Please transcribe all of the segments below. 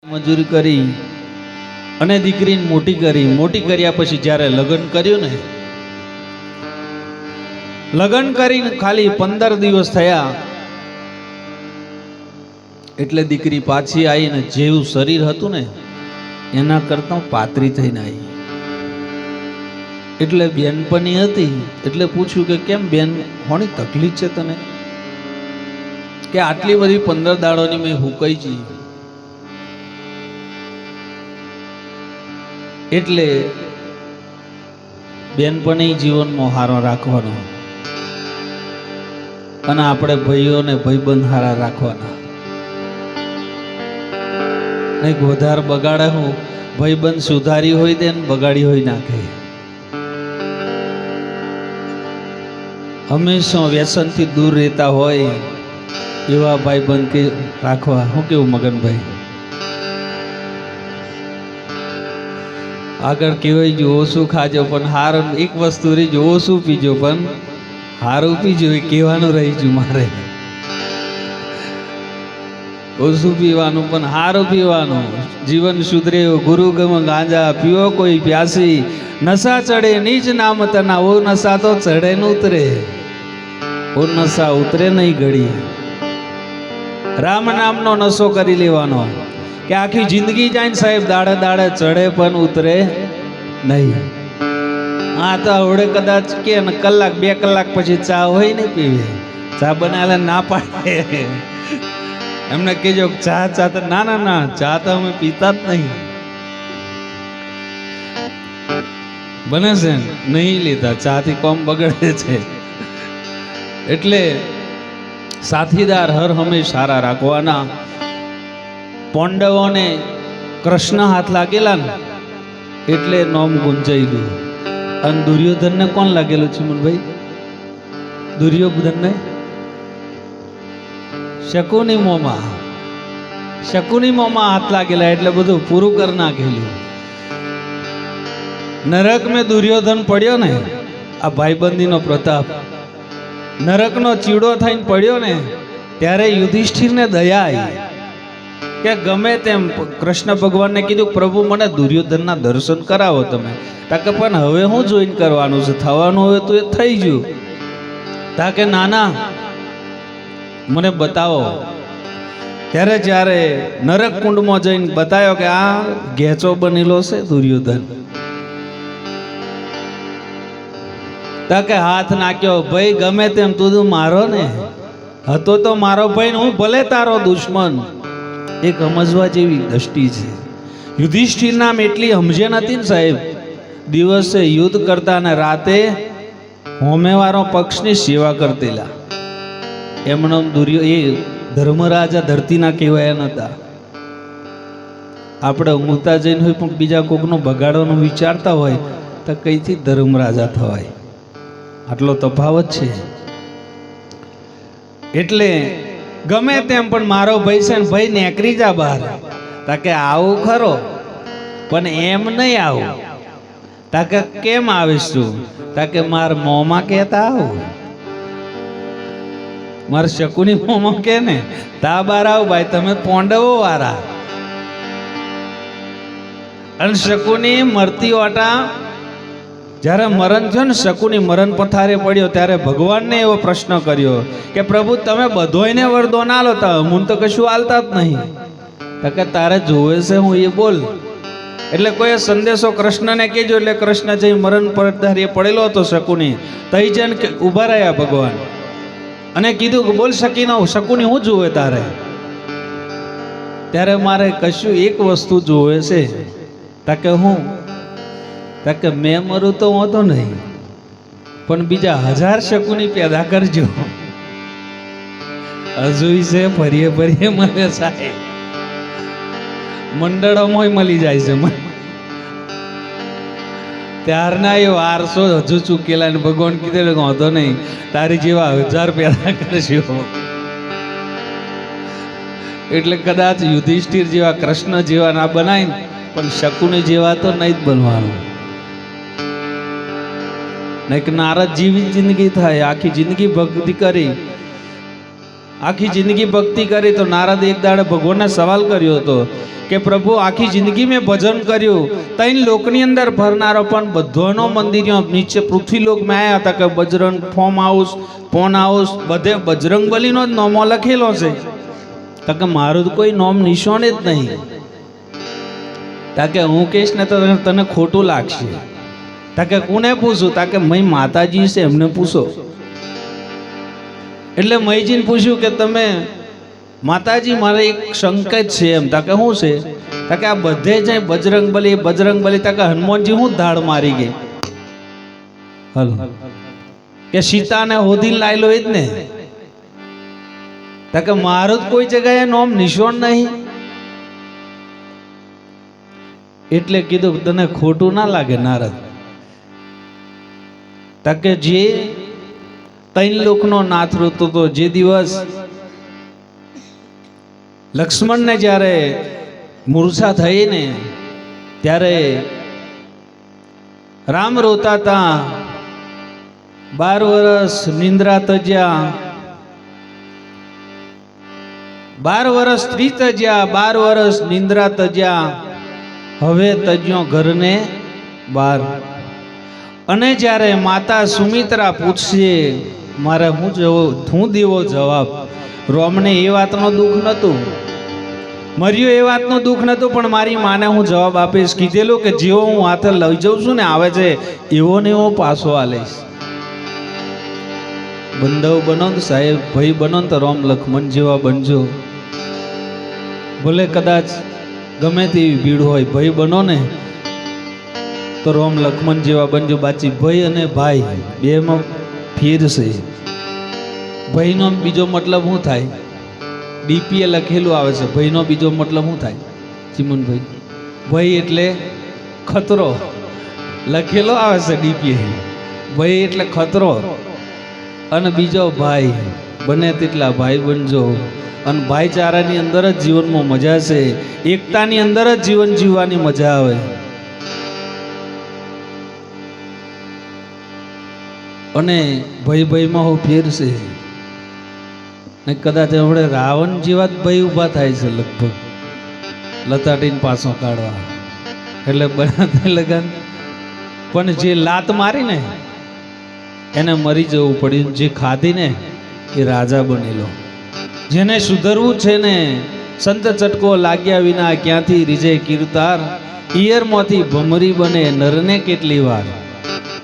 મજૂરી કરી અને દીકરીને મોટી કર્યા પછી જ્યારે લગ્ન કર્યું ને, લગ્ન કરીને ખાલી 15 દિવસ થયા એટલે દીકરી પાછી આવીને જેવું શરીર હતું ને એના કરતા પાતળી થઈને આવી. એટલે બેનપણી હતી એટલે પૂછ્યું કે કેમ બેન, કોની તકલીફ છે તને? કે આટલી બધી 15 દાડોની મેં હુકાઈ છી. એટલે બેનપણી જીવનમાં હારો રાખવાનો અને આપણે ભાઈઓને ભાઈબંધ હારા રાખવાના. નહીં વધારે બગાડે, હું ભાઈબંધ સુધારી હોય તે બગાડી હોય નાખે. હંમેશા વ્યસનથી દૂર રહેતા હોય એવા ભાઈબંધ કે રાખવા. હું કેવું મગનભાઈ? આગળ કહેવાય જો ઓછું ખાજો પણ હારું, એક વસ્તુ રહી જો ઓછું પીજો પણ હારું પીજો, એ કહેવાનું રહી ગયું મારે. ઓછું પીવાનું પણ હારું પીવાનું, જીવન સુધરે. ગુરુ ગમ ગાંજા પીવો કોઈ પ્યાસી, નશા ચડે નીચ નામ તના, ઓ નશા તો ચડે ન ઉતરે, ઓ નશા ઉતરે નહીં ઘડી. રામ નામનો નશો કરી લેવાનો કે આખી જિંદગી જાય સાહેબ, દાડે દાડે ચડે પણ ઉતરે નહીં. આ તો આવડે કદાચ કે કલાક 2 કલાક પછી ચા હોય ને પીવે, ચા બનાવે ના પાડે. એમને કહેજો ચા તો ના ના ના, ચા તો અમે પીતા જ નહીં. બને છે નહીં લેતા, ચા થી કોમ બગડે છે. એટલે સાથીદાર હર હંમેશા સારા રાખવાના. પાંડવોને કૃષ્ણ હાથ લાગેલા ને એટલે નોમ ગુંજાયેલું. અને દુર્યોધનને કોણ લાગેલું છે મુનભાઈ? દુર્યોધનને શકુની મોમાં હાથ લાગેલા એટલે બધું પૂરું કરી નાખેલું. નરક મેં દુર્યોધન પડ્યો ને, આ ભાઈબંધીનો પ્રતાપ. નરકનો ચીડો થઈને પડ્યો ને ત્યારે યુધિષ્ઠિરને દયા આવી કે ગમે તેમ કૃષ્ણ ભગવાનને કીધું પ્રભુ મને દુર્યોધનના દર્શન કરાવો તમે. તાકે પણ હવે હું જોઈન કરવાનું છે, થવાનું હવે તો એ થઈ ગયું. તાકે નાના મને બતાવો. ત્યારે જ્યારે નરક કુંડમાં જઈને બતાવ્યો કે આ ઘેચો બનેલો છે દુર્યોધન. તાકે હાથ નાખ્યો, ભાઈ ગમે તેમ તું મારો ને હતો તો મારો ભાઈ, હું ભલે તારો દુશ્મન. એક સમજવા જેવી દ્રષ્ટિ છે. યુધિષ્ઠિર નામ એટલી સમજણ હતી ને સાહેબ, દિવસે યુદ્ધ કરતા અને રાતે હોમેવાળો પક્ષની સેવા કરતેલા. એમનો એ ધર્મરાજા ધરતીના કહેવાયા નતા. આપણે ઊંઘતા જઈને હોય પણ બીજા કોકનો બગાડવાનું વિચારતા હોય તો કઈથી ધર્મરાજા થવાય? આટલો તફાવત છે. એટલે ગમે તેમ પણ મારો ભાઈ છે ને, ભાઈ નેકરી જા બહાર. તાકે આવું ખરો પણ એમ નહીં આવું. તાકે કેમ આવીશ તું? તાકે માર મોંમાં કહેતા આવું, મારે શકુની મોંમાં કે ને તા બાર આવું. ભાઈ તમે પાંડવો વાળા. અને શકુની મરતી ઓટા જ્યારે મરણ થયો ને, શકુની મરણ પથારે પડ્યો ત્યારે ભગવાનને એવો પ્રશ્ન કર્યો કે પ્રભુ તમે બધોયને વરદાન આલો, તો હું તો કશું આલતા જ નહીં. કે તારે જોવે છે હું એ બોલ. એટલે કોઈ સંદેશો કૃષ્ણને કહેજો. એટલે કૃષ્ણ જઈ મરણ પથારે પડેલો હતો શકુની, તઈ જઈને ઊભા રહ્યા ભગવાન અને કીધું કે બોલ શકુની હું જોવે તારે? ત્યારે મારે કશું એક વસ્તુ જોવે છે. તાકે હું? તાકે મેં મરું તો હોતો નહીં, પણ બીજા 1000 શકુની પેદા કરજો. હજુ છે ફરીએ મળે સાહેબ, મંડળોમાં મળી જાય છે. ત્યારના એ વારસો હજુ ચૂકેલા ને ભગવાન કીધેલું વાંધો નહીં, તારી જેવા 1000 પેદા કરજો. એટલે કદાચ યુધિષ્ઠિર જેવા કૃષ્ણ જેવા ના બનાય પણ શકુની જેવા તો નહીં જ બનવાનું. નહીં કે નારદ જેવી જિંદગી થાય, આખી જિંદગી ભક્તિ કરી આખી જિંદગી ભક્તિ કરી. તો નારદ એક દાડે ભગવાનને સવાલ કર્યો હતો કે પ્રભુ આખી જિંદગી મેં ભજન કર્યું, તૈન લોકની અંદર ફરનારો પણ બધોનો મંદિરો નીચે પૃથ્વી લોકમાં આવ્યા હતા કે Bajrang form house phone house બધે બજરંગબલીનો જ નોમો લખેલો છે. કે મારું તો કોઈ નોમ નિશાન જ નહીં. તાકે હું કહીશ ને તો તને ખોટું લાગશે. તાકે કોને પૂછું? તાકે મય માતાજી છે એમને પૂછો. એટલે મયજીને પૂછ્યું કે તમે માતાજી મારે એક સંકેત છે એમ. તાકે શું છે? તાકે આ બધે જાય બજરંગબલી તાકે હનુમાનજી હું ધાડ મારી ગઈ. હલો કે સીતાને હોધી લાયેલો જ ને. તાકે મારું જ કોઈ જગ્યાએ નોમ નિશાન નહીં. એટલે કીધું તને ખોટું ના લાગે નારદ. તાકે જે તૈન લોકનો નાથ રોતો તો જે દિવસ લક્ષ્મણને જ્યારે મૂર્છા થઈ ને ત્યારે રામ રોતા હતા. 12 વર્ષ નિંદ્રા તજ્યા, 12 વર્ષ સ્ત્રી તજ્યા, 12 વર્ષ નિંદ્રા તજ્યા, હવે તજ્યો ઘરને બાર. અને જ્યારે માતા સુમિત્રા પૂછશે મારે હું દેવો જવાબ. રોમને એ વાતનો દુઃખ નહોતું, મર્યો એ વાતનું દુઃખ નહોતું, પણ મારી માને હું જવાબ આપીશ. કીધેલું કે જેવો હું હાથે લઈ જાઉં છું ને આવે છે એવો ને એવો પાછો આલીશ. બંધવ બનો તો સાહેબ, ભાઈ બનો તો રામ લક્ષ્મણ જેવા બનજો. ભલે કદાચ ગમે તેવી ભીડ હોય, ભાઈ બનો ને તો રામ લક્ષ્મણ જેવા બનજો. બાકી ભાઈ અને ભાઈ બેમાં ફેર છે. ભાઈનો બીજો મતલબ શું થાય? ડીપીએ લખેલું આવે છે. ભાઈનો બીજો મતલબ શું થાય ચિમનભાઈ? ભાઈ એટલે ખતરો લખેલો આવે છે ડીપીએ. ભાઈ એટલે ખતરો અને બીજો ભાઈ. બને તેટલા ભાઈ બનજો. અને ભાઈચારાની અંદર જ જીવનમાં મજા છે. એકતાની અંદર જ જીવન જીવવાની મજા આવે. અને ભાઈમાં હું ફેર છે ને. કદાચ હમણે રાવણ જેવા જ ભાઈ ઊભા થાય છે લગભગ, લતાટીને પાછો કાઢવા. એટલે બનાતે લગન. પણ જે લાત મારી ને એને મરી જવું પડ્યું. જે ખાધી ને એ રાજા બનેલો. જેને સુધરવું છે ને સંત ચટકો લાગ્યા વિના ક્યાંથી રીજે કીર્તાર. ઈયરમાંથી ભમરી બને નરને કેટલી વાર.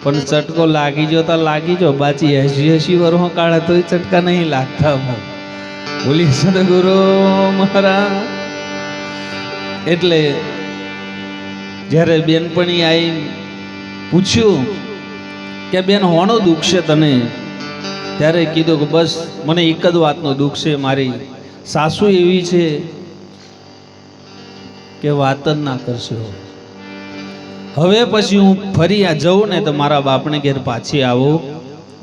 પણ ચટકો લાગી જો તો લાગી જો. બાકી 80 વર્ષો કાળે તો ચટકા નહીં લાગતા. બોલી સદગુરુ મહારાજ. એટલે જ્યારે બેનપણી આવી પૂછ્યું કે બેન હોનું દુઃખ છે તને, ત્યારે કીધું કે બસ મને એક જ વાતનો દુઃખ છે. મારી સાસુ એવી છે કે વાત જ ના કરશો. હવે પછી હું ફરી જઉં ને તો મારા બાપને ઘેર પાછી આવો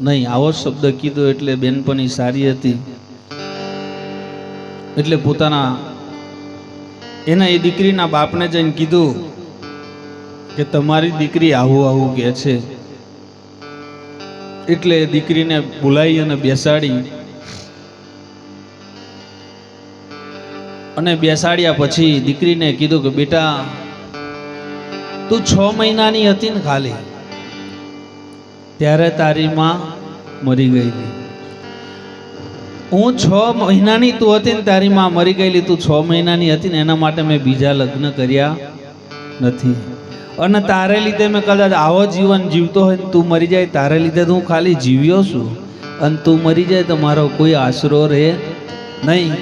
નહીં. આવો શબ્દ કીધો એટલે બેનપણી સારી હતી. એટલે પોતાના એના એ દીકરીના બાપને જઈને કીધું કે તમારી દીકરી આવું કહે છે. એટલે દીકરીને બોલાવી અને બેસાડી. અને બેસાડ્યા પછી દીકરીને કીધું કે બેટા તું 6 મહિનાની હતી ને ખાલી ત્યારે તારી માં મરી ગયેલી. હું 6 મહિનાની તું હતી ને તારી માં મરી ગયેલી. તું 6 મહિનાની હતી ને એના માટે મેં બીજા લગ્ન કર્યા નથી. અને તારે લીધે મેં કદાચ આવો જીવન જીવતો હોય ને તું મરી જાય તારે લીધે તો હું ખાલી જીવ્યો છું. અને તું મરી જાય તો મારો કોઈ આશરો રહે નહીં.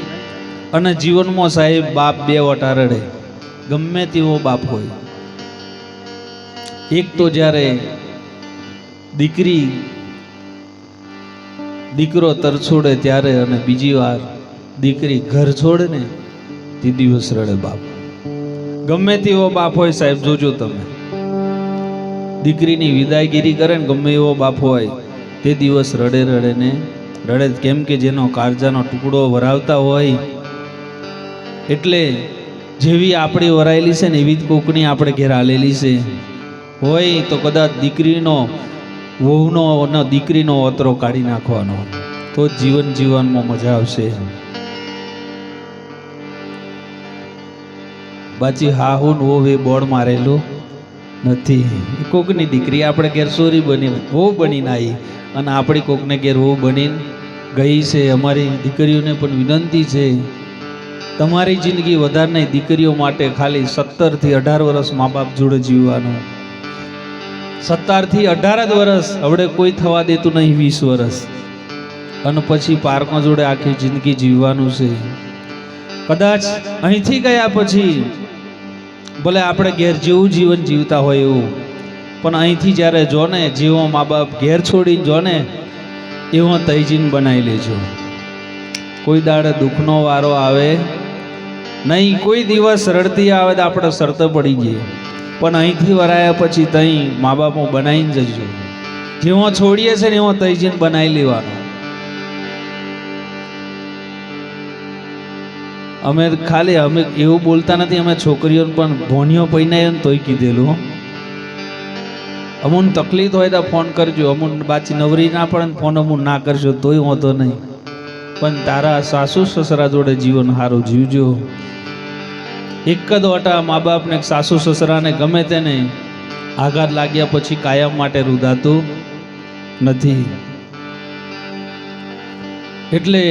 અને જીવનમાં સાહેબ બાપ 2 વટા રડે, ગમે તેવો બાપ હોય. એક તો જ્યારે દીકરો તરછોડે ત્યારે, અને બીજી વાર દીકરી ઘર છોડે ને તે દિવસ રડે બાપ. ગમે તેવો બાપ હોય સાહેબ, જોજો તમે દીકરીની વિદાયગીરી કરે ને ગમે એવો બાપ હોય તે દિવસ રડે ને રડે. કેમ કે જેનો કાળજાનો ટુકડો વરાવતા હોય. એટલે જેવી આપણી વરાયેલી છે ને એવી જ કોકની આપણે ઘેર આલેલી છે હોય તો કદાચ દીકરીનો વહુનો દીકરીનો ઓતરો કાઢી નાખવાનો. તો જ જીવન જીવનમાં મજા આવશે. બાકી હાહુ વો વે બોર્ડ મારેલું નથી. કોકની દીકરી આપણે ઘેર સોરી બની વહુ બનીને આવી અને આપણી કોકને ઘેર વહુ બનીને ગઈ છે. અમારી દીકરીઓને પણ વિનંતી છે, તમારી જિંદગી વધારે નહીં, દીકરીઓ માટે ખાલી 17 થી 18 વર્ષ મા બાપ જોડે જીવવાનું. 17 થી 18 જ વર્ષ, હવે કોઈ થવા દેતું નહીં 20 વર્ષ, અને પછી પાર્કમાં જોડે આખી જિંદગી જીવવાનું છે. કદાચ અહીંથી ગયા પછી ભલે આપણે ઘેર જેવું જીવન જીવતા હોય એવું, પણ અહીંથી જ્યારે જો ને જેવો મા બાપ ઘેર છોડીને જો ને એવો તૈજીન બનાવી લેજો. કોઈ દાડે દુઃખનો વારો આવે નહીં, કોઈ દિવસ રડતી આવે તો આપણે શરત પડી ગઈ, પણ અહીંથી વરાયા પછી તઈ મા બાપો બનાવીને જજો. જેવો છોડીએ છે ને એવો તૈજીન બનાવી લેવાનો. અમે એવું બોલતા નથી, અમે છોકરીઓને પણ ભોનિયો પૈનાયો ને તોય કીધેલું, અમુન તકલીફ હોય તો ફોન કરજો, અમુન બાચી નવરી ના પડે ને ફોન અમુન ના કરજો તોય વાંધો નહીં, પણ તારા સાસુ સસરા જોડે જીવન સારું જીવજો. એક જ ઓટા મા બાપને સાસુ સસરાને ગમે તેને આઘાત લાગ્યા પછી કાયમ માટે રૂધાતું નથી. એટલે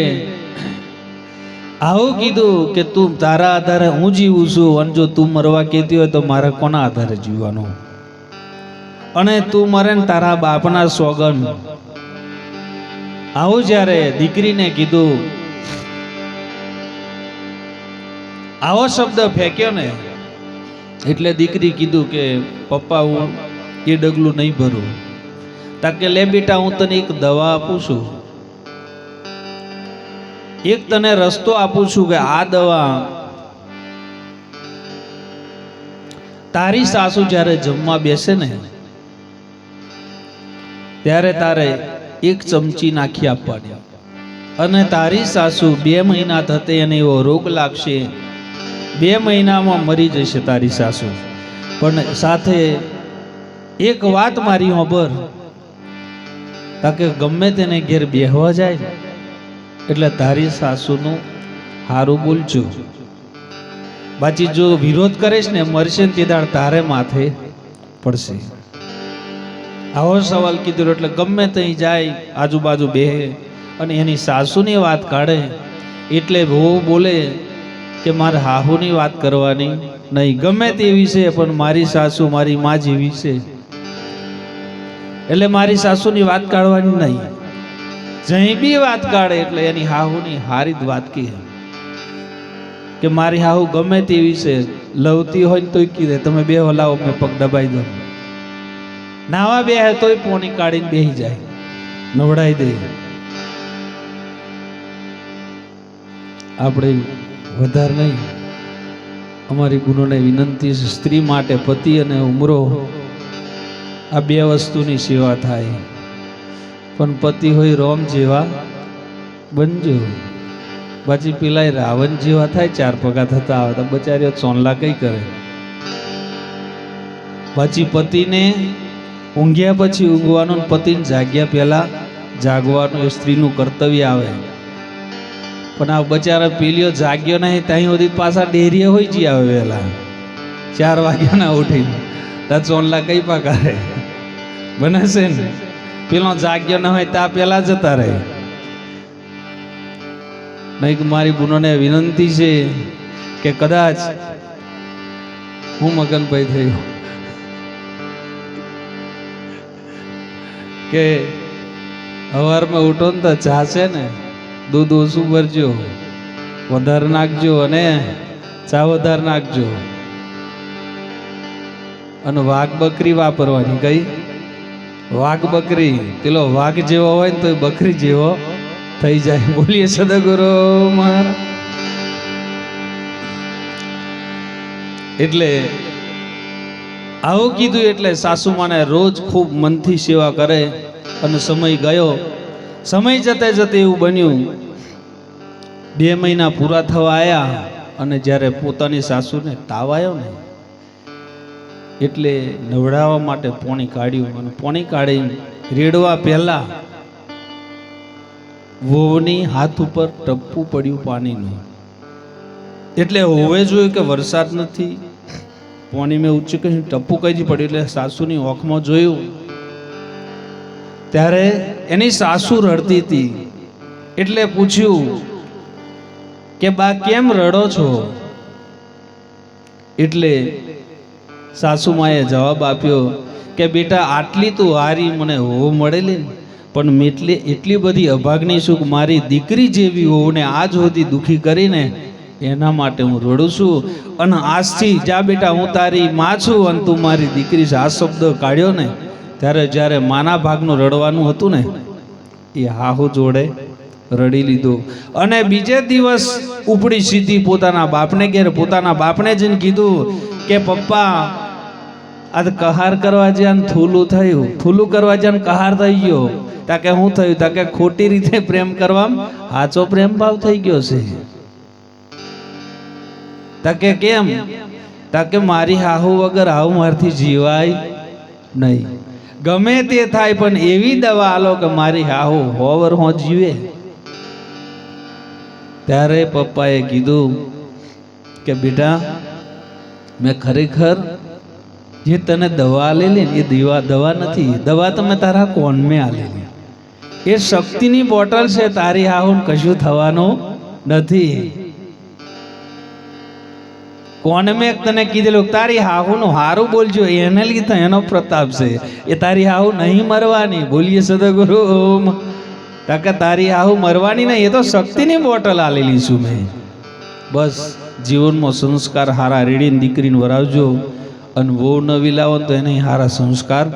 આવું કીધું કે તું તારા આધારે હું જીવું છું, અને જો તું મરવા કહેતી હોય તો મારે કોના આધારે જીવવાનું, અને તું મરે ને તારા બાપના સોગન. આવું જ્યારે દીકરીને કીધું, આવો શબ્દ ફેંક્યો ને એટલે દીકરી કીધું કે પપ્પા હું એ ડગલું નહીં ભરું. તાકે લે બેટા હું તને એક દવા આપું છું, એક તને રસ્તો આપું છું કે આ દવા તારી સાસુ જ્યારે જમવા બેસે ને ત્યારે તારે 1 ચમચી નાખી આપવાની, અને તારી સાસુ 2 મહિના થતે એને એવો રોગ લાગશે, 2 મહિનામાં મરી જશે તારી સાસુ. પણ સાથે એક વાત મારી હોબર, તાકે ગમે તેને ઘેર બેહવા જાય એટલે તારી સાસુનું હારું બોલજો. બાકી જો વિરોધ કરીશ ને મરશે ને તે દાડ તારે માથે પડશે. આવો સવાલ કીધો એટલે ગમે ત્યાં જાય આજુબાજુ બેહે અને એની સાસુની વાત કાઢે એટલે બહુ બોલે કે મારે હાહુની વાત કરવાની નહીં, ગમે તેવી છે પણ મારી સાસુ મારી માં જેવી છે એટલે મારી સાસુની વાત કાઢવાની નહીં. જઈ બી વાત કાઢે એટલે એની હાહુની હારી જ વાત કહે કે મારી હાહુ ગમે તેવી છે, લવતી હોય ને તોય કીધે તમે બે હલાવો મેં પગ દબાઈ દો, નાવા બે તોય પોણી કાઢીને બેસી જાય, નવડાઈ દે. આપણે વધારે નહીં, અમારી ગુરુને વિનંતી છે સ્ત્રી માટે પતિ અને ઉમરો આ 2 વસ્તુની સેવા થાય, પણ પતિ હોય રોમ જેવા બનજો. બાકી પેલા રાવણ જેવા થાય 4 પગા થતા આવે તો બચારીઓ ચોનલા કઈ કરે. પછી પતિને ઊંઘ્યા પછી ઊંઘવાનું, પતિને જાગ્યા પહેલા જાગવાનું એ સ્ત્રીનું કર્તવ્ય આવે. પણ આ બચારા પેલીઓ જાગ્યો નહીં ત્યાં સુધી પાછા ડેરીએ હોય જી આવે વહેલા 4 વાગ્યાના ઉઠીને, ત્યાં ચોનલા કઈ પાકારે બને છે ને. પેલો જાગ્યો ન હોય ત્યાં પેલા જતા રહે. નહીં મારી બુનોને વિનંતી છે કે કદાચ હું મગનભાઈ થયો કે સવારમાં ઉઠો ને તો ચા છે ને દૂધ ઓછું ભરજો, વધારે નાખજો, અને ચા વધારે નાખજો, અને વાઘ બકરી વાપરવાની. કઈ વાઘ બકરી, પેલો વાઘ જેવો હોય ને તો બકરી જેવો થઈ જાય. બોલીએ સદગુરુ મહારાજ. એટલે આવું કીધું એટલે સાસુમાને રોજ ખૂબ મનથી સેવા કરે. અને સમય ગયો, સમય જતે જતે એવું બન્યું 2 મહિના પૂરા થવા આવ્યા, અને જ્યારે પોતાની સાસુને તાવ આવ્યો ને એટલે નવડાવવા માટે પોણી કાઢ્યું, અને પોણી કાઢી રેડવા પહેલા વહુની હાથ ઉપર ટપ્પું પડ્યું પાણીનું. એટલે હોવે જોયું કે વરસાદ નથી, પાણી મેં ઊંચું કર્યું, ટપ્પું કઈ પડ્યું. એટલે સાસુની ઓખમાં જોયું ત્યારે એની સાસુ રડતી હતી. એટલે પૂછ્યું કે બા કેમ રડો છો? એટલે સાસુમાએ જવાબ આપ્યો કે બેટા આટલી તું હારી મને વહુ મળેલી ને, પણ એટલી બધી અભાગની સુખ મારી દીકરી જેવી વહુને આજ સુધી દુખી કરીને એના માટે હું રડું છું. અને આજથી જા બેટા હું તારી માં છું અને તું મારી દીકરી છે. આ શબ્દ કાઢ્યો ને ત્યારે જ્યારે માના ભાગનું રડવાનું હતું ને એ હાહુ જોડે રડી લીધું. અને બીજે દિવસ ઉપડી સીધી પોતાના બાપને ઘેર. પોતાના બાપને જઈને કીધું કે પપ્પા આ કહાર કરવા જ્યાં થૂલું થયું, થૂલું કરવા જ્યાં કહાર થઈ ગયો. તાકે શું થયું? તાકે ખોટી રીતે પ્રેમ કરવામાં સાચો પ્રેમ ભાવ થઈ ગયો છે. તાકે કેમ? તાકે મારી હાહુ વગર હાહુ મારથી જીવાય નહીં. ગમે તે થાય પણ એવી દવા આલો કે મારી હાહુ હોવર હો જીવે. ત્યારે પપ્પાએ કીધું કે બેટા મેં ખરેખર જે તને દવા આલેલી ને એ દવા નથી, દવા તમે તારા કોણ મેં આલેલી. એ શક્તિની બોટલ છે. તારી હાહુ કશું થવાનું નથી. કોને મેં તને કીધેલું તારી હાહુનું હારું બોલજો, એને લીધે એનો પ્રતાપ છે. એ તારી હાહુ નહીં મરવાની. બોલીએ સદગુરુ. તાકે તારી હાહુ મરવાની નહીં, એ તો શક્તિની બોટલ આલેલી છું મેં. બસ જીવનમાં સંસ્કાર હારા રેડીને દીકરીને વરાવજો. અને બહુ નવી લાવો તો એને હારા સંસ્કાર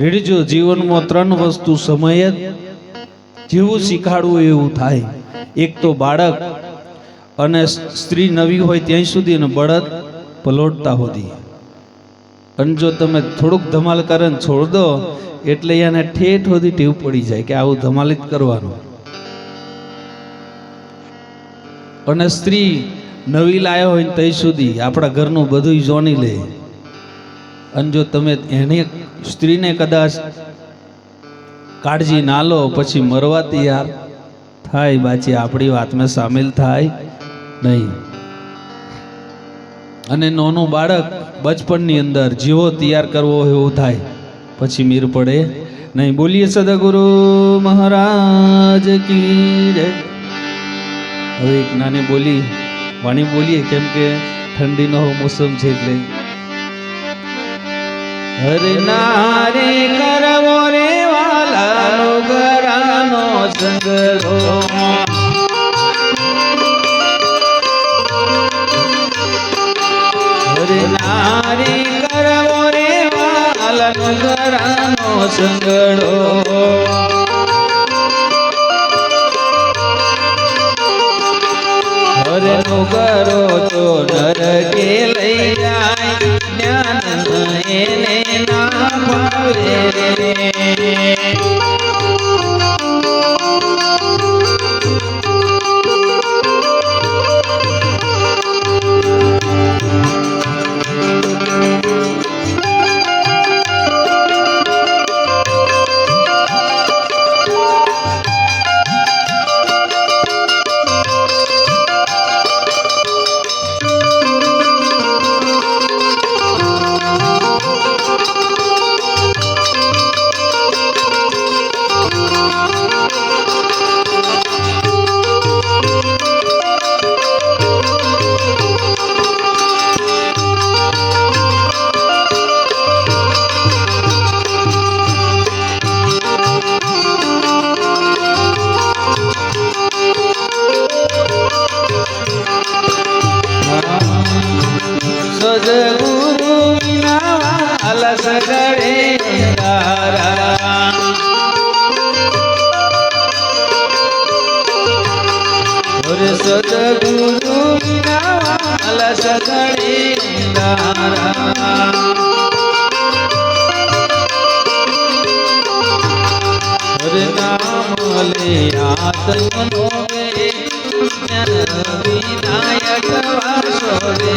રેડીજો. જીવનમાં 3 વસ્તુ સમય જ જેવું શીખાડવું એવું થાય. એક તો બાળક, અને સ્ત્રી નવી હોય ત્યાં સુધી, અને બળદ પલોટતા સુધી. અને જો તમે થોડુંક ધમાલ કરે ને છોડ દો એટલે એને ઠેઠ સુધી ટેવ પડી જાય કે આવું ધમાલ જ કરવાનું. અને સ્ત્રી નવી લાયો હોય ત્યાં સુધી આપણા ઘરનું બધું જોની લે. અને જો તમે એને સ્ત્રીને કદાચ કાળજી ના લો પછી મરવા તૈયાર થાય, બાકી આપણી વાતમાં સામેલ થાય નહીં. અને નાનું બાળક બચપણની અંદર જેવો તૈયાર કરવો હોય એવું થાય, પછી મીર પડે નહીં. બોલીએ સદગુરુ મહારાજ કી જય. હવે એક નાની બોલી વાણી બોલીએ, કેમ કે ઠંડીનો મોસમ છે એટલે. હરે નારે કરવો રે વાલાનો ઘરાનો સંગરો, હરે નારે કરવો રે વાલાનો ઘરાનો સંગડો. હરે નો કરો તો નરકે લઈ જાય, જ્ઞાન એને ના ભાવે. સદગુરુ વિના વાલા સગડે તારા, સદગુરુ વિના વાલા સગડે તારા. હરે નામ લે આત્મનો વે, જ્ઞાન વિનાયક વાસોડે.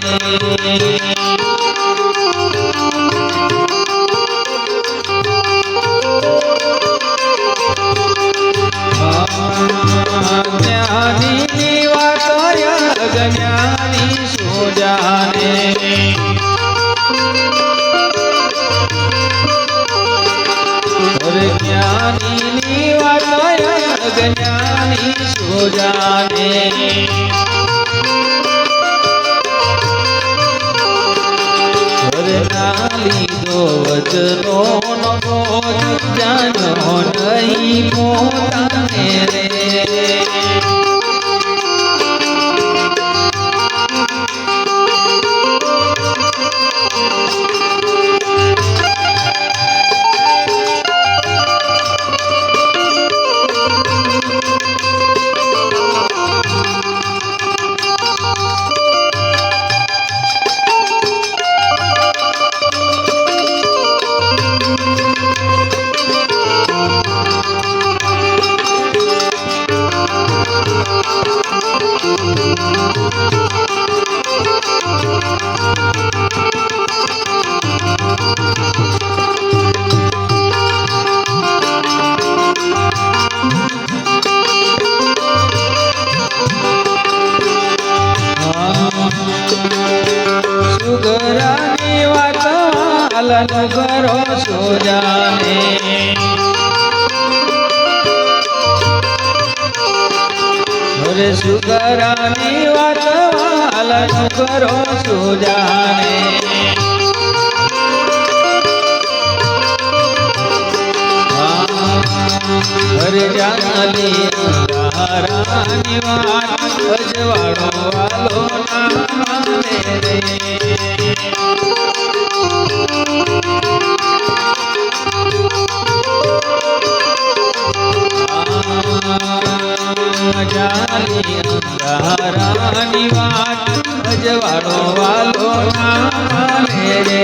જ્ઞાની સુજાને ના લીધો વચનો નો બોધ જાનો નહીં પોતાને રે સુગરાની વાત હાલન કરો સુજાને અરે સુગરાની વાત હાલન કરો સુજાને અરે જાનલી અંધારાની વાત અજવાળો વાલો ના માને રે જાનલી અંધારાની વાત અજવાળો વાલો ના માને રે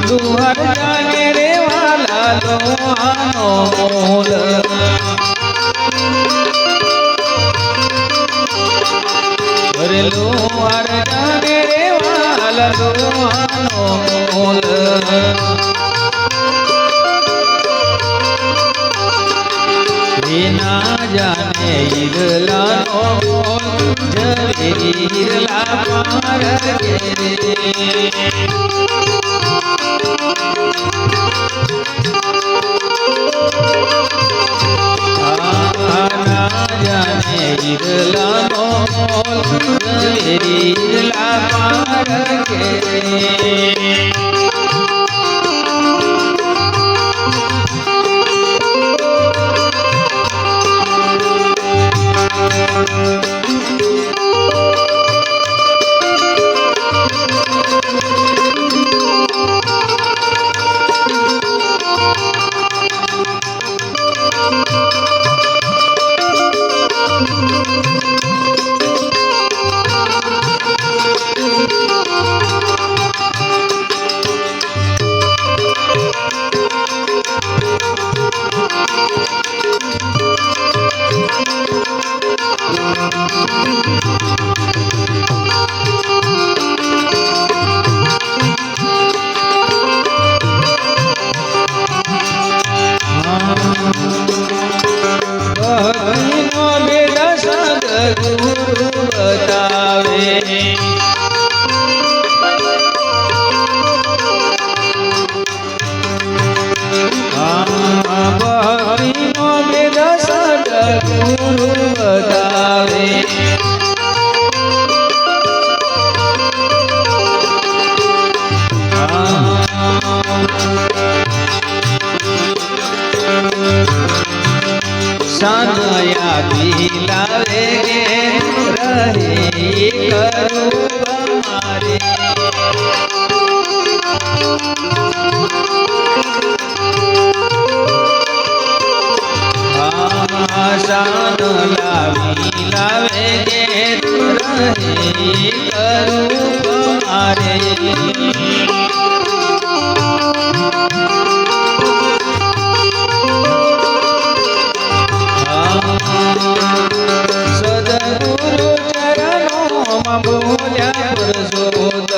લુહાર જાને રે વાલા લોહાનો મોલ અરે લુહાર જાને રે વાલા લોહાનો મોલ ના જાને ઈરલાનો મોલ જરે ઈરલા પાર કે રે ઈરલાનો મોલ ઈરલા પાર કે ભક્તિનો ભેદ સદગુરુ બતાવે ભક્તિનો ભેદ સદગુરુ બતાવે સાનયા દિલાવે રહે કરું મારે શાન લાવી લાવે રહે કરું મારે સદગુરુ ચરણોમાં બોલ્યા પુરુષોત્ત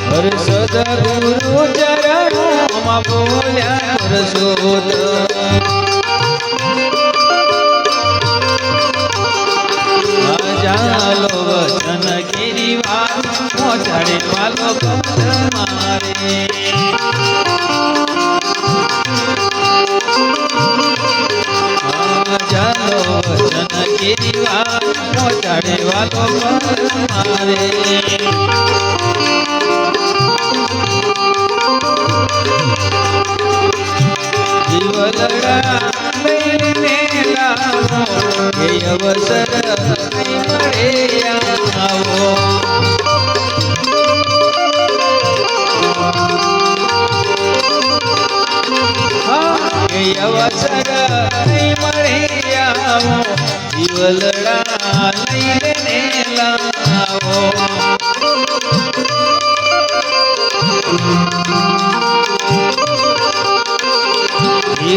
હર સદગુરુ ચરણોમાં બોલ્યા પુરુષોત્ત પહોંચાડે વાલો પદ મારે ચાલો વચન કેરી વાત પહોંચાડે વાલો પદ મારે જીવલડા લઈને લાવો એ અવસર નહીં મળે આવો એ અવસર નહીં મળે આવો જીવલડા લઈને લાવો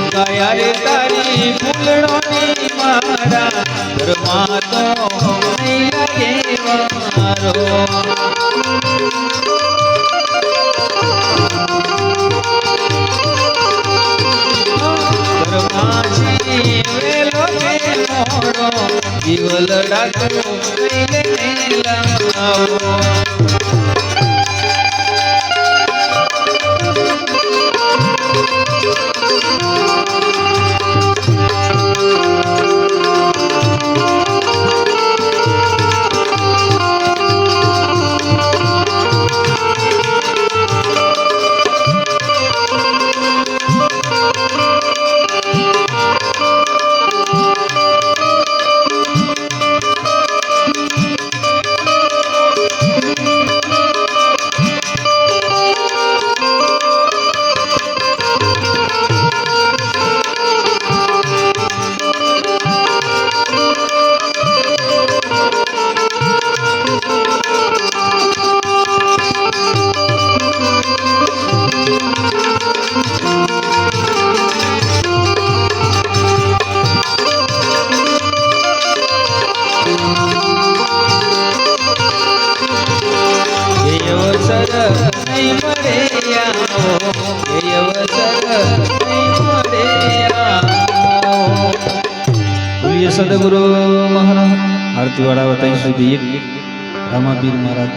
કાયા રે તારી ફૂલડોની મારા ઘરમાં તો નહીં લાગે મારો ઘરમાં વેલો કે મોડો જીવલડા તો લઈને લાવો નહીં મળે આવો એ અવસર નહીં મળે આવો બોલીએ સદગુરુ મહારાજ આરતી વાળા ત્યાં સુધી એક રામાપીર મહારાજ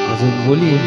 ભજન બોલીએ